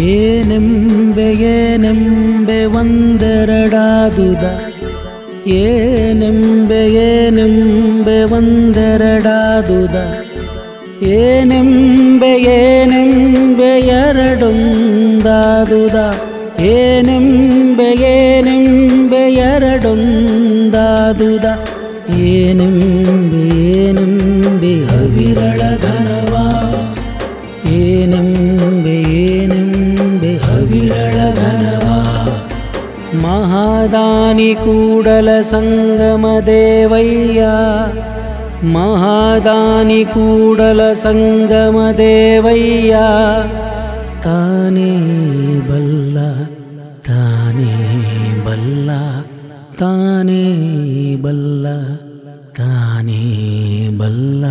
ಏನೆಂಬೆ ಒಂದೆರಡಾದುದ ಏನೆಂಬೆ ಒಂದೆರಡಾದುದ ಏನೆಂಬೆ ಎರಡೊಂದಾದುದ ಏನೆಂಬೆ ಎರಡೊಂದಾದುದ ಏನೆಂಬೆ ಅವಿರಳ ಘನವ ಏನೆಂಬೆ ಅವಿರಳ ಘನವ ಮಹಾದಾನಿ ಕೂಡಲ ಸಂಗಮ ದೇವಯ್ಯ ಮಹಾದಾನಿ ಕೂಡಲ ಸಂಗಮ ದೇವಯ್ಯ ತಾನೇ ಬಲ್ಲ ತಾನೇ ಬಲ್ಲ ತಾನೇ ಬಲ್ಲ ತಾನೇ ಬಲ್ಲ